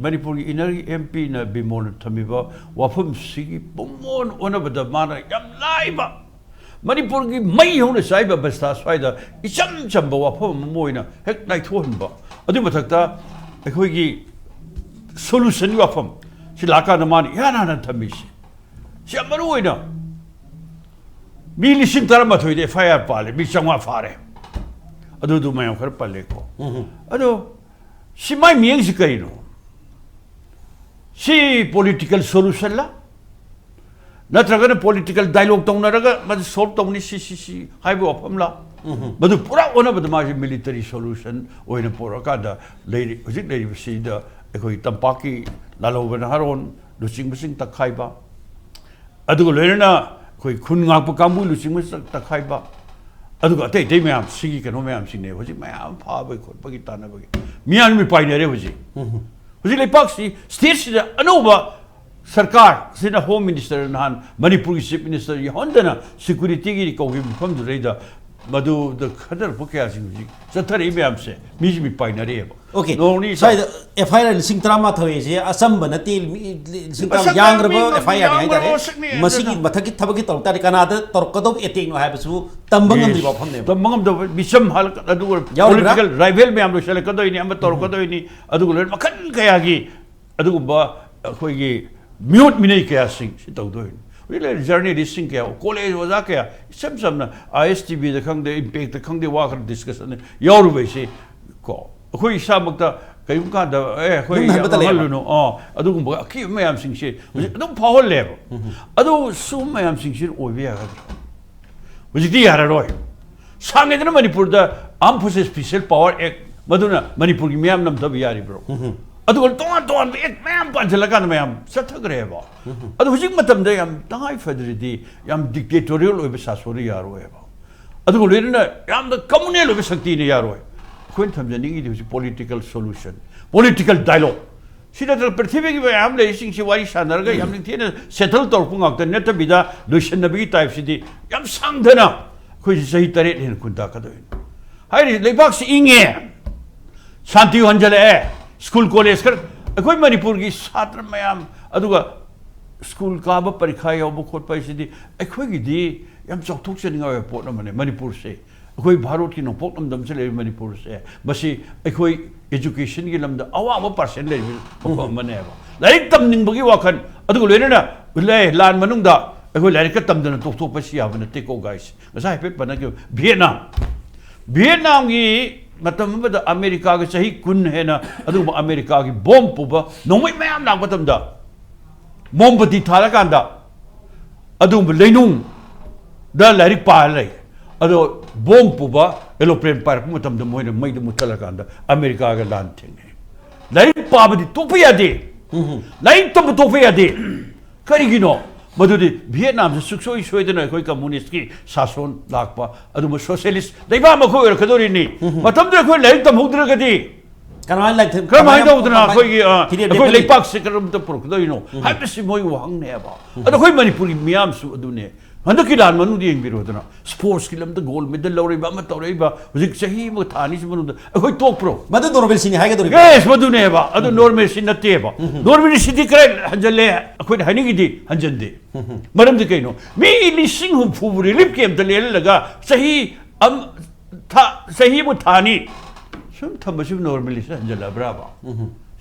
ꯃꯅꯤꯄꯨꯔꯒꯤ ꯏꯅꯔꯒꯤ MPꯅ ꯕꯤꯃꯣꯜꯅ ꯊꯝꯃꯤꯕ ꯋꯥꯐꯝꯁꯤꯒꯤ ꯄꯨꯡꯑꯣꯟ ꯑꯣꯟꯅꯕꯗ ꯃꯥꯅ ꯌꯥꯝ ꯂꯥꯏꯕ ꯃꯅꯤꯄꯨꯔꯒꯤ ꯃꯩ ꯍꯧꯅ ꯆꯥꯏꯕ ꯕꯁꯇꯥ ꯁ꯭ꯋꯥꯏꯗ ꯏꯆꯝ ꯆꯝꯕ ꯋꯥꯐꯝ ꯑꯃ ꯑꯣꯏꯅ ꯍꯦꯛ ꯅꯥꯏꯊꯣꯛꯍꯟꯕ ꯑꯗꯨꯒꯤ ꯃꯊꯛꯇ ꯑꯩꯈꯣꯏꯒꯤ ꯁꯣꯂꯨꯁꯟꯒꯤ ꯋꯥꯐꯝ ꯁꯤ ꯂꯥꯛꯀꯥꯟꯗ ꯃꯥꯅ ꯏꯍꯥꯟ ꯍꯥꯟꯅ ꯊꯝꯃꯤꯁꯤ ꯁꯤ ꯌꯥꯝ ꯃꯔꯨ ꯑꯣꯏꯅ ꯃꯤ 12,000 FIR ꯄꯥꯜꯂꯦ ꯃꯤ 500 ꯐꯥꯔꯦ ꯑꯗꯨꯗꯨ ꯃꯌꯥꯝ ꯈꯔ ꯄꯜꯂꯦꯀꯣ ꯑꯗꯣ ꯁꯤ ꯃꯥꯏ ꯃꯤꯠꯌꯦꯡꯁꯤ ꯀꯔꯤꯅꯣ ꯁꯤ ꯄꯣꯂꯤꯇꯤꯀꯦꯜ ꯁꯣꯂꯨꯁꯟꯂ ꯅꯠꯇ꯭ꯔꯒꯅ ꯄꯣꯂꯤꯇꯤꯀꯦꯜ ꯗꯥꯏꯂꯣग ꯇꯧꯅꯔꯒ ꯃꯗꯨ ꯁꯣꯜꯕ ꯇꯧꯅꯤ ꯁꯤ ꯍꯥꯏꯕ ꯋꯥꯐꯝꯂ ꯃꯗꯨ ꯄꯨꯔꯥ ꯑꯣꯟꯅꯕꯗ ꯃꯥꯁꯤ ꯃꯤꯂꯤꯇꯔꯤ ꯁꯣꯂꯨꯁꯟ ꯑꯣꯏꯅ ꯄꯨꯔꯛꯀꯥꯟꯗ ꯍꯧꯖꯤꯛ ꯂꯩꯔꯤꯕꯁꯤꯗ ꯑꯩꯈꯣꯏ ꯇꯝꯄꯥꯛꯀꯤ ꯂꯥꯜꯍꯧꯕ ꯅꯍꯥꯔꯣꯟ ꯂꯨꯆꯤꯡꯕꯁꯤꯡ ꯇꯛꯈꯥꯏꯕ ꯑꯗꯨꯒ ꯂꯣꯏꯅꯅ ꯑꯩꯈꯣꯏ ꯈꯨꯟ ꯉꯥꯛꯄ ꯀꯥꯡꯕꯨ ꯂꯨꯆꯤꯡꯕꯁꯤꯡ ꯇꯛꯈꯥꯏꯕ ꯑꯗꯨꯒ ꯑꯇꯩ ꯑꯇꯩ ꯃꯌꯥꯝ ꯁꯤꯒꯤ ꯀꯩꯅꯣ ꯃꯌꯥꯝꯁꯤꯡꯅꯦ ꯍꯧꯖꯤꯛ ꯃꯌꯥꯝ ꯐꯥꯕꯒꯤ ꯈꯣꯠꯄꯒꯤ ꯇꯥꯟꯅꯕꯒꯤ ꯃꯤꯌꯥꯝ ꯄꯥꯏꯅꯔꯦ ꯍꯧꯖꯤꯛ ꯂꯩꯄꯥꯛꯁꯤ ꯁ꯭ꯇꯦꯠꯁꯤꯗ ꯑꯅꯧꯕ ꯁꯔꯀꯥꯔ ꯁꯤꯅ ꯍꯣꯝ ꯃꯤꯅꯤꯁꯇꯔ ꯅꯍꯥꯟ ꯃꯅꯤꯄꯨꯔꯒꯤ ꯆꯤꯐ ꯃꯤꯅꯤꯁꯇꯔ ꯌꯥꯎꯍꯟꯗꯅ ꯁꯦꯀ꯭ꯌꯨꯔꯤꯇꯤꯒꯤ ꯀꯧꯈꯤꯕ ꯃꯐꯝꯗꯨꯗꯩꯗ ꯃꯗꯨꯗ ꯈꯟꯅꯔꯛꯄ ꯀꯌꯥꯁꯤꯡ ꯍꯧꯖꯤꯛ ꯆꯠꯊꯔꯛꯏ ꯃꯌꯥꯝꯁꯦ ꯃꯤꯁꯤ ꯃꯤ ꯄꯥꯏꯅꯔꯦꯕ Okay. Side FIR listing drama thoise asamba nati listing yangraba FIR ni haitare masigi mathaki thabaki tortari kanada torkodo eting no habesu tambangam di bafamne tambangam do bisam hal adu political rival me amlo sele kodo ini amba torkodo ini adu le makan kayagi adu ba khoigi mute minai kaya sing si tawdo ini really journey listing kaya college waza kaya samna ISTB da khangde impact da khangde wa khar discussion yauru be si ko ꯑꯩꯈꯣꯏ ꯏꯁꯥꯃꯛꯇ ꯀꯔꯤꯒꯨꯝꯕ ꯀꯥꯟꯗ ꯑꯩꯈꯣꯏ ꯌꯥꯝꯍꯜꯂꯨꯅꯨ ꯑꯗꯨꯒꯨꯝꯕ ꯑꯀꯤꯕ ꯃꯌꯥꯝꯁꯤꯡꯁꯦ ꯍꯧꯖꯤꯛ ꯑꯗꯨꯝ ꯐꯥꯎꯍꯜꯂꯦꯕ ꯑꯗꯨ ꯁꯨꯝꯕ ꯃꯌꯥꯝꯁꯤꯡꯁꯤ ꯑꯣꯏꯕ ꯌꯥꯒꯗ꯭ꯔꯥ ꯍꯧꯖꯤꯛꯇꯤ ꯌꯥꯔꯔꯣꯏ ꯁꯥꯡꯉꯦꯗꯅ ꯃꯅꯤꯄꯨꯔꯗ ꯑꯥꯔꯝ ꯐꯣꯔꯁꯦꯁ ꯁ꯭ꯄꯦꯁꯤꯌꯦꯜ ꯄꯥꯋꯔ ꯑꯦꯛ ꯃꯗꯨꯅ ꯃꯅꯤꯄꯨꯔꯒꯤ ꯃꯤꯌꯥꯝ ꯅꯝꯊꯕ ꯌꯥꯔꯤꯕ꯭ꯔꯣ ꯑꯗꯨꯒ ꯇꯣꯉꯥꯟ ꯇꯣꯉꯥꯟꯕ ꯑꯦꯛ ꯃꯌꯥꯝ ꯄꯥꯟꯁꯤꯜꯂꯀꯥꯟꯗ ꯃꯌꯥꯝ ꯆꯠꯊꯈ꯭ꯔꯦꯕ ꯑꯗꯣ ꯍꯧꯖꯤꯛ ꯃꯇꯝꯗ ꯌꯥꯝ ꯇꯉꯥꯏ ꯐꯗ꯭ꯔꯗꯤ ꯌꯥꯝ ꯗꯤꯛꯇꯦꯇꯣꯔꯤꯌꯦꯜ ꯑꯣꯏꯕ ꯁꯥꯁꯣꯟꯅ ꯌꯥꯔꯣꯏꯕ ꯑꯗꯨꯒ ꯂꯣꯏꯅꯅ ꯌꯥꯝꯅ ꯀꯝꯃꯨꯅꯦꯜ ꯑꯣꯏꯕ ꯁꯛꯇꯤꯅ ꯌꯥꯔꯣꯏ ꯑꯩꯈꯣꯏꯅ ꯊꯝꯖꯅꯤꯡꯉꯤꯗꯤ ꯍꯧꯖꯤꯛ ꯄꯣꯂꯤꯇꯤꯀꯦꯜ ꯁꯣꯂꯨꯁꯟ ꯄꯣꯂꯤꯇꯤꯀꯦꯜ ꯗꯥꯏꯂꯣഗ് ꯁꯤꯗ ꯄ꯭ꯔꯤꯊꯤꯕꯤꯒꯤ ꯃꯌꯥꯝ ꯂꯩꯔꯤꯁꯤꯡꯁꯤ ꯋꯥꯔꯤ ꯁꯥꯟꯅꯔꯒ ꯌꯥꯝ ꯅꯤꯡꯊꯤꯅ ꯁꯦꯇꯜ ꯇꯧꯔꯛꯄ ꯉꯥꯛꯇ ꯅꯠꯇꯕꯤꯗ ꯂꯣꯏꯁꯤꯟꯅꯕꯒꯤ ꯇꯥꯏꯞꯁꯤꯗꯤ ꯌꯥꯝ ꯁꯥꯡꯗꯅ ꯑꯩꯈꯣꯏꯁꯤ ꯆꯍꯤ 7 ꯍꯦꯟꯅ ꯈꯨꯟꯇꯥꯛꯀꯗꯣꯏꯅꯤ ꯍꯥꯏꯔꯤ ꯂꯩꯕꯥꯛꯁꯤ ꯏꯪꯉꯦ ꯁꯥꯟꯇꯤ ꯍꯟꯖꯜꯂꯛꯑꯦ ꯁ꯭ꯀꯨꯜ ꯀꯣꯂꯦꯖ ꯈꯔ ꯑꯩꯈꯣꯏ ꯃꯅꯤꯄꯨꯔꯒꯤ ꯁꯥꯇ꯭ꯔ ꯃꯌꯥꯝ ꯑꯗꯨꯒ ꯁ꯭ꯀꯨꯜ ꯀꯥꯕ ꯄꯔꯤꯈꯥ ꯌꯥꯎꯕ ꯈꯣꯠꯄ ꯍꯥꯏꯁꯤꯗꯤ ꯑꯩꯈꯣꯏꯒꯤꯗꯤ ꯌꯥꯝ ꯆꯥꯎꯊꯣꯛꯆꯅꯤꯡꯉꯥꯏ ꯑꯣꯏꯕ ꯄꯣꯠ ꯑꯃꯅꯦ ꯃꯅꯤꯄꯨꯔꯁꯦ ꯑꯩꯈꯣꯏ ꯚꯥꯔꯠꯀꯤ ꯅꯣꯡꯄꯣꯛ ꯂꯝꯗꯝꯁꯤ ꯂꯩꯔꯤꯕ ꯃꯅꯤꯄꯨꯔꯁꯦ ꯃꯁꯤ ꯑꯩꯈꯣꯏ एजुकेशन लमद अवाब परसेंट लेने लाइक तमनिंबगी वाखन अदुगो लोइनना लान मनुंगदा अखोय लाइक तमदना तोक्थोकपसि याब नते को गाइस ngasa हेपेट बनके वियतनाम की मतम बद अमेरिका के सही कुन हेना अदुगो अमेरिका की बॉम्ब पुबा नोंमै मयाम लाग मतमदा मोमबती थाला कांदा अदुगो लेनुंग दा लाइक पा लै अदो बॉम्ब पुबा एरोप्लेन पार्क मतमदा मोइना मैद मुतला कांदा अमेरिका के लान थिंगे लाइक पाबदी तोपे यादे लाइक तब तोपे यादे करिगिनो मधुदी वियतनाम से सुखसोई सोइदना अखोय कम्युनिस्ट की शासन लाकपा अदुम सोशलिस्ट दैबा मखो रखदोरिनी मतमदा अखोय लाइक तमहुद्रगदी कनाय लाइक कमाय दौदना अखोय लेपाक से करम त पुरखदोइनो हाइबसि मोय वांगनेबा अदो अखोय मणिपुर की मियाम सु अदुने हंदकी लान मनु दिंग बिरोदना स्पोर्ट्स की लमद गोल्ड मेडल लौरेबा म तौरेबा हुजिक सही म थानी से मनु अखोय टॉप प्रो मदु नॉर्मल सिनी हाइगे दोरि यस मदुनेबा अदो नॉर्मल सिन नतेबा नॉर्मल सिटी करे हंजले अखोय हानिगिदी हंजंदे मरम दे कइनो मी लिसिंग हु फु रिलीफ कैंप त लेलगा सही सही म थानी सुम थमसि नॉर्मल से हंजला ब्राबा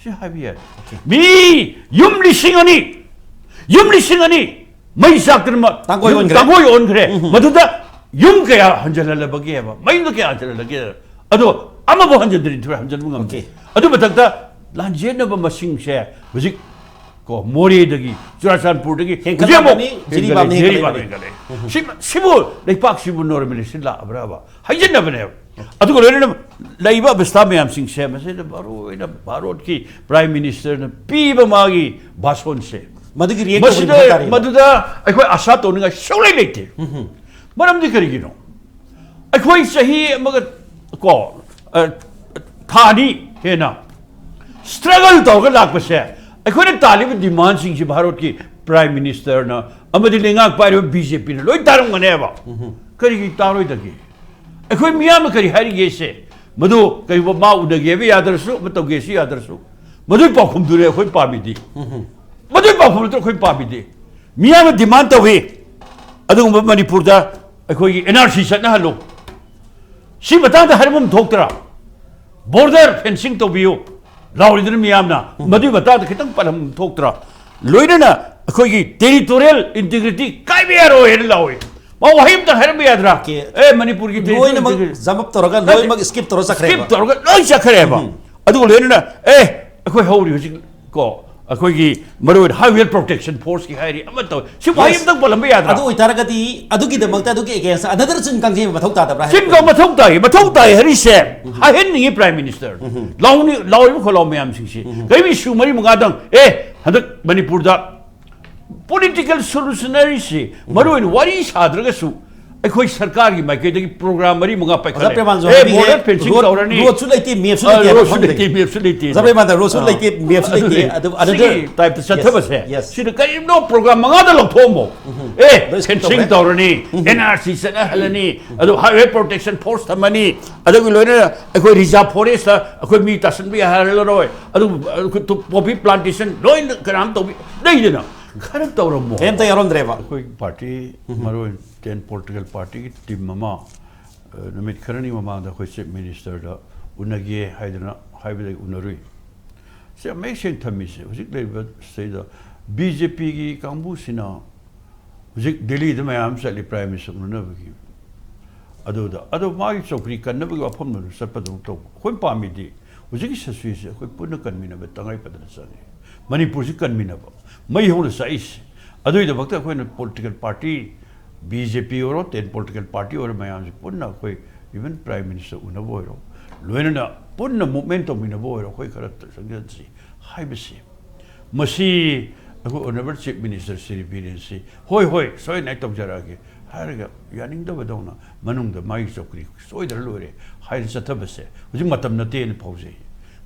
सि हाबिया मी युम लिसिंग अनि मई साक्तन तांगोय ओनखरे मधुदा युम कया हंजललबगे बा मई नो कया हंजललगे अदो अमबो हंजदरि थुरा हंजलबु ngamte अदु बतकता लांजेनब मसिंग से हुजिक को मोरेदगी चुराचानपुरदगी जेमोनी जिरिबामने गले सिबु लेपाक सिबु नॉर्मली सिला अब्राबा हाइजनबने अदु लोरेन लाइबा अवस्था मयाम सिंग से मसे बारोइना भारत की प्राइम मिनिस्टर ने पीब मागी भाषण से मदुगी रिएक्ट मदुदा अखोय आशा तोनिगा सौलै लेते मरमदि करिगिनो अखोय सही मग को थानी हेना स्ट्रगल तौग लाकपसे अखोय तालिब डिमांड सिंग से भारत की प्राइम मिनिस्टर ना अमदि लेंगा पाइरो बीजेपी ने लोय तारंगनेबा करिगी तारोयदगी अखोय मियाम करि हारिगे से मदु कइबो मा उदगेबे यादरसु मतौगेसि यादरसु मदु पाखुम दुरे अखोय पाबिदी मदु पाखुम तो अखोय पाबिदी मियाम डिमांड तवे अदुगुम मणिपुरदा अखोय एनआरसी सना हलो सि बतादा हरमम थोक्तरा बॉर्डर फेंसिंग तोबियो लाउरिदन मियामना मदु बतादा खितंग पलम थोक्तरा लोइनना अखोय टेरिटोरियल इंटीग्रिटी काइबे यारो हेन लाउई मा वहिम त हरम यादरा के ए मणिपुर की लोइन मग जमप तोरगा लोइन मग स्किप तोर सखरे स्किप तोरगा लोइ सखरे बा अदुगो लोइनना ए अखोय हौरी हुजि को अखोय की मरोड हाईवे प्रोटेक्शन फोर्स की हाइरी अमत तो सि वहिम तक बोलम यादरा अदु इतारगदी अदुगी दमकता अदुगी अगेंस्ट अनदर चिन कांगजे मथौ तादब्रा चिन को मथौ ताई हरि से हाहेन नि प्राइम मिनिस्टर लाउनि खोलाउ मयाम सिंसी गइबि इशू मरि मुगादं ए हदक मणिपुर दा पॉलिटिकल सोल्यूशनरी से मरोइन वारी साद्रगसु अखोय सरकार की माइकेदगी प्रोग्राम मरी मुगा पैखले ए बॉर्डर फेंसिंग तौरनी रोसु लेते मेपसु लेते जबे मादा रोसु लेते मेपसु लेते अदर टाइप सथबसे सिद करी नो प्रोग्राम मंगा द लथोमो ए फेंसिंग तौरनी एनआरसी सना हलनी अदो हाईवे प्रोटेक्शन फोर्स थमनी अदो लोइना अखोय रिजर्व फॉरेस्ट अखोय मी तासन बि हारलोय अदो पॉपी प्लांटेशन लोइन कराम तोबि दैदना खरब तौरमो एम तयारोंद्रेबा अखोय पार्टी मरोइन 10 पॉलिटिकल पार्टी की टीम ममा नमित खरनी ममा दा अखोय चीफ मिनिस्टर दा उनगे हाइदना हाइबे उनरुई से मेसें थमी से हुजिक लेबा से दा बीजेपी की कांबू सिना हुजिक दिल्ली द मयाम चली प्राइम मिनिस्टर उनबगी अदो मागी चौकरी कन्नबगी वाफम नु सपदो तो खोय पामिदी हुजिक ससुई से अखोय पुन कन्मिनबे तंगाई पदन सने मणिपुर से कन्मिनबो मई होन साइस अदुई द वक्त अखोय पॉलिटिकल पार्टी BJP और 10 political party और मैम से पुन्ना कोई even prime minister उन्हें वो है लोगों ने पुन्ना movement तो मिने वो है कोई करत संगत सी हाई बसी मसी को honorable chief minister Shri Biren सी होय सोई नहीं तब जरा के हर का यानिंग तो बताओ ना मनुंग तो माइक चौकरी सोई दर लोरे हाई से तब से उसी मतलब न तेन पहुँचे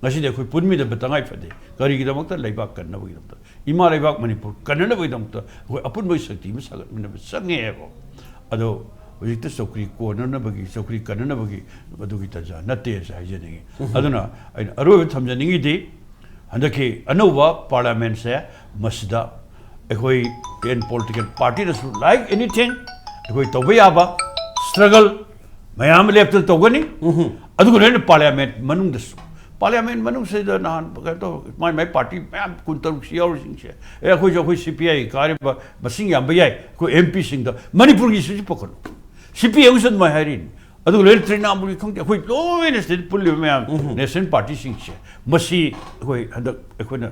ngasi de khoi punmi de batangai phade kari gi damak ta laibak kan na boi dam ta ima laibak manipur kan na boi dam ta khoi apun boi sakti mi sagat mi na sange ego ado hojik ta sokri ko na bagi sokri kan na bagi adu gi ta ja na te sa je ni aduna ai aro thamja ningi di handaki anova parliament se masda khoi in political party is like anything khoi to boi aba struggle mayam left to gani adu ko ne parliament manung da Parliament manung se da nahan to my party mam kuntar siaur sing se e khoi jo khoi CPI kare ba basing yam bayai ko MP sing da Manipur gi su pokon CPI usan mai harin adu le trinamul khong khoi lo ne state pulli mam nation party sing se masi khoi handa khoi na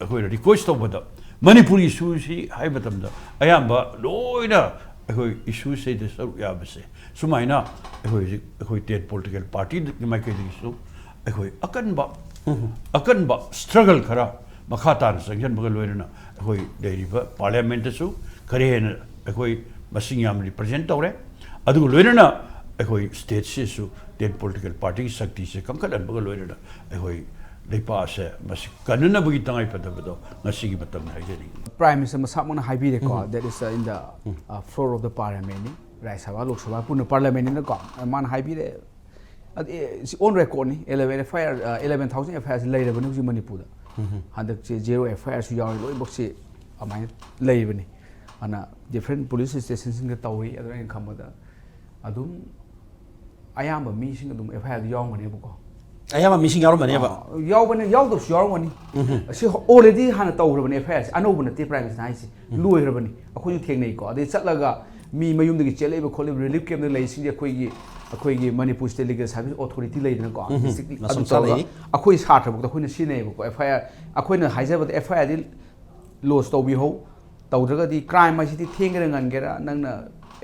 khoi request to bada Manipur issue si hai batam da ayam ba loina khoi issue se de saru ya base sumaina khoi state political party mai kai su khoi akan ba struggle khara makhatan sanction bagal loina khoi daily ba parliament su khare na khoi masing yam represent tawre adu loina khoi state se su den political party sakti se kamkalan bagal loina khoi leipa se mas kanuna bagi tangai padabado ngasi gi batam haijani prime minister masamona haibire ko that is in the floor of the parliament Rajya Sabha Lok Sabha puna parliament na ko man haibire on record ni 11,000 FIR lay ra bani huji Manipur da handak che 0 FIR su yaw loi bok se amai lay bani ana different police stations sing ga tawi adu en khamada adum ayamba mi sing adum FIR yaw mani boko ayama missing yaw mani ba yaw bani yaw do yaw mani se already hana taw ra bani FIR ano bani te prime minister haisi loi ra bani akhoy theng nei ko ade chatlaga mi mayum de chele ba khole relief camp de lay sing de khoi gi अखोई की Manipur state legal service authority लेना को अखोई साठ बक अखोई सिने बको FIR अखोई हाइजब FIR दी लॉस तौबी हो तौद्रगदी क्राइम माइसिटी थेंगरे ngangera nangna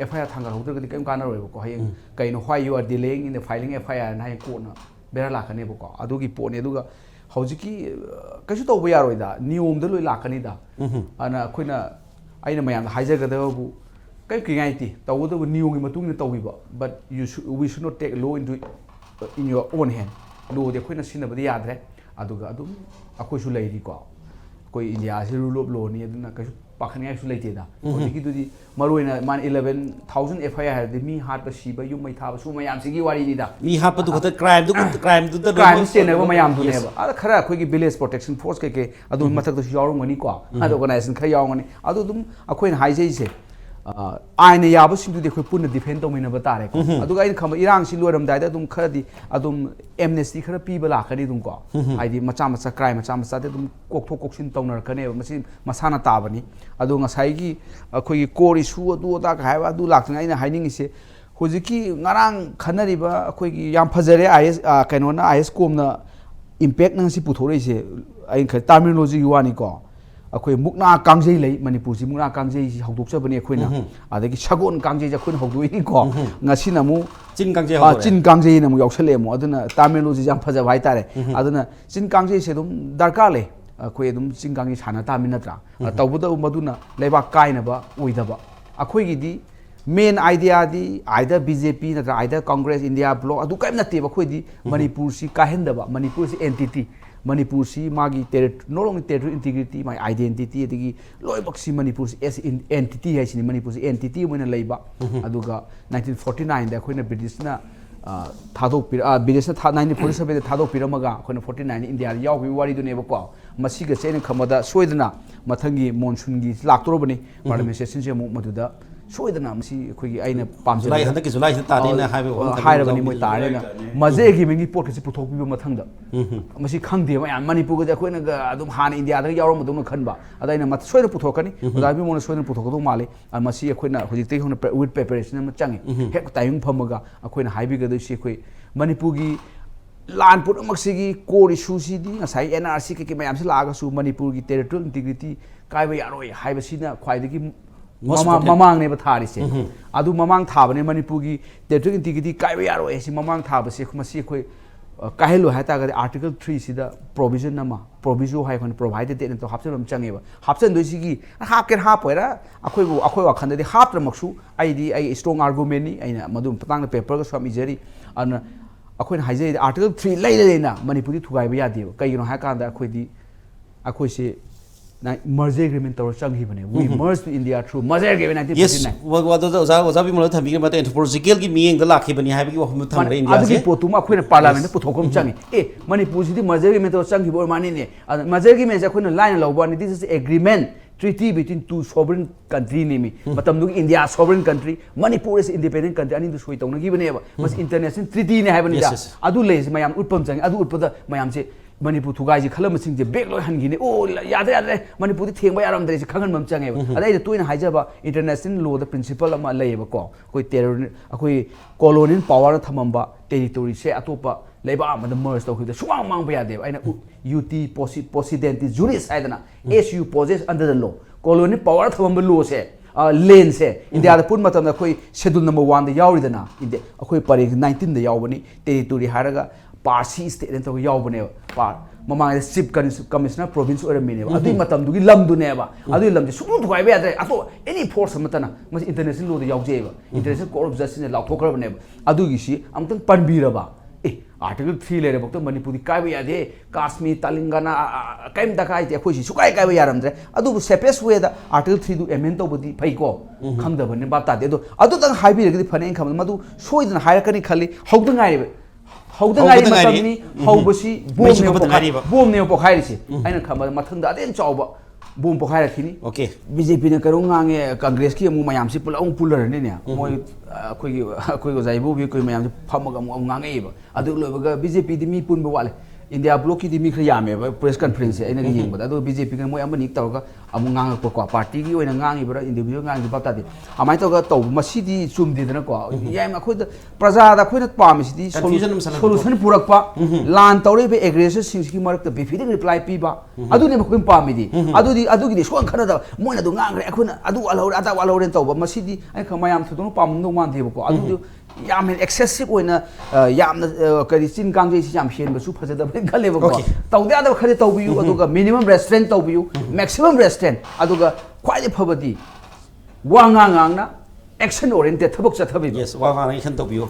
एफआईआर थांगा होद्रगदी केम काना रोय बको हायें कइनो why you are delaying in the filing FIR ना कोना बेरा लाखने बको अदुगी पोने अदुगा हौजिकी कछु तौबो यारोयदा नियम द लोय लाखनी दा अना अखोइना आइना मयाम हाइजगदबु kai kingaiti tawudo niung gi matung ni tawiba but we should not take law into in your own hand law de khoina sinna badi yadre aduga adum akoi su leidi ko koi india se rule of law ni aduna kai pakhani su leite da hojiki dudi maroina man 11,000 FIR de mi hat ba siba yum mai thaba su mayam sigi wari ni da mi hat pa du khata crime du da crime se ne ba mayam du ne ba ada khara khoi gi village protection force ke adu mathak du yaw ngani ko adu organization kha yaw ngani adu dum akoi na haijai se आइन याब सिंदुदि खoi पुन defend तोमिना बतारे को अदुगा इन खम इरांग सि लोरम दाइदा दुम खरदि अदुम amnesty खरा पीबा लाखनि दुम को हाइदि मचा मचा क्राइम मचा मचा दे दुम कोकथो कोक्सिन तौनर खने मसि मसाना ताबनि अदु ngasai gi खoi कोर इशू अदु ता खाइबा अदु लाखना इन हाइनिंग से होजिकी ngarang खनरिबा खoi gi याम फजरे आईएस कैनोना आईएस कोमना इम्पैक्ट नंगसि पुथोरै से आइन ख टर्मिनोलॉजी युवानी को अखोई मुकना कांगजेई लई मणिपुर से मुकना कांगजेई से हौदोकचबने अखोइना आदगी सगोन कांगजेई अखोइना हौदोई को ngasi na mu Chin Kangjei Chin Kangjei na mu yausale mu aduna terminology jam phaja bai tare aduna Chin Kangjei se dum darkar le अखोई दम Chin Kangjei sana ta minatra tawbuda maduna leba kaina ba uidaba अखोई gi di main idea di either BJP natra either Congress India bloc adu kaim natte ba khoi di Manipur si kahendaba Manipur si entity Manipur si magi no only territorial integrity my identity adigi loibak si Manipur si as entity hai sini Manipur si entity moina leiba aduga 1949 da khoina British na thadok pir British na 1947 da thadok piramaga khoina 49 India yaw bi wari du ne ba ko masi ga chen khamada soidana mathangi monsoon gi laktorobani parliament session se mu maduda soidana masi khoi gi aina pamjai July handa ki July ta ni na haibe hairabani moi tare na maje gi mengi pot ki puthok bi mathangda masi khangde ma Manipur ga khoina ga adum han India da yawram adum khanba adaina mat soida puthokani oda bi mon soida puthokado male masi khoina hojik te hona with preparation ma changi hek tayung phamaga khoina haibi ga doi si khoi Manipur gi lan put maksigi core issue si di ngasai NRC ke mayam si laga su Manipur gi territorial integrity kai ba yaroi haiba sina khwai de gi Most important. mamang ne ba thari se adu mamang thaba ne manipur gi territorial integrity kai ba yaro e si mamang thaba se kuma si khoi kahelo ha ta ga article 3 si da provision nama proviso hai kon provided te to hapsen ram change ba hapsen do si gi hap ken hap poira akhoi wa khan de hap ra maksu ai strong argument ni aina madum patang na paper ga swami jeri an akhoi hai je article 3 lai na manipuri thugai ba ya de kai no ha kan da akhoi se merger agreement tawar changi bane we merged to India through merger agreement 1959 Yes, what does Oza be more than me, but anthropological give me the lucky when you have you of Mutam in adu ki potuma khoi parliament pu thokom changi manipur si merger agreement tawar changi bor mani ne merger agreement ja khoi line law ba this is agreement treaty between two sovereign country nemi matam du India sovereign country Manipur is independent country ani du soi tawna gi bane ba mas international treaty ne haibani da adu leis mayam utpam changi adu utpada mayam se Manipur thugai ji khalam sing je bek loi han gi ne o yade Manipur di thengba yaram dre khangan mam change ba adai de toina haijaba international law the principle ama lei ba ko koi terror akoi colonial power thamamba territory se atopa leiba ama the merge to khida suang mang ba yade aina ut possidendi juris aidana as you possess under the law colonial power thamamba law se lane se India da pun matam da koi schedule number 1 da yauri dana India akoi pare 19 da yawbani territory haraga Parsi state and to Yawbane, Mamma chief commissioner province or a minute. I think Matam to Lam do never. I do Lam the Sulu to I thought any force of Matana must international law the Yawjeva, international court of justice in Lautoka never. Adugishi, I'm talking Panbiraba. Article 3 letter about Manipuri Kavia de Kashmir, Talingana, Kaim Dakai, Kushi, Sukai Kaviaram. Adu sepes way the Article 3 do emento with the Paiko, come the Vanibata. Other than hybrid the Panen come Madu, so is an hierarchically how the night. How the night matani, how was she, boom neo Pokhaisi, and come Matunda then Chauba, boom Pokhari. Okay. BJP Karungang, Kangreski, Mumayam, Sipul, on Puller and Nina, Quigo Zaibu, Mayam, Pamagam, Eva. I do love BJP, the me Punbawale. India blocky the Mikrayame, press conference, anything, but I do BJP and Moyamani Toga, among party, you and Ngang, individual Ngang, Batati. I might talk about Masidi, Sum didn't go. Yam could Praza, quite promise the solution Purapa, Land Toribe, aggressive, since he marked the befitting reply Piba. I do never quim Pamidi. I do this one Canada, Mona do Ngang, I do allow Atawalo Toba, Masidi, and Kamayam to no Pam, no one table. I do. Yam excessive when Yam Chin-Kangjei champion, but super the level. The other credit of you, Aduga minimum restraint of you, maximum restraint, Aduga quite a poverty. Wangangana, action oriented, Tabuk Satabi. Yes, 100 of you.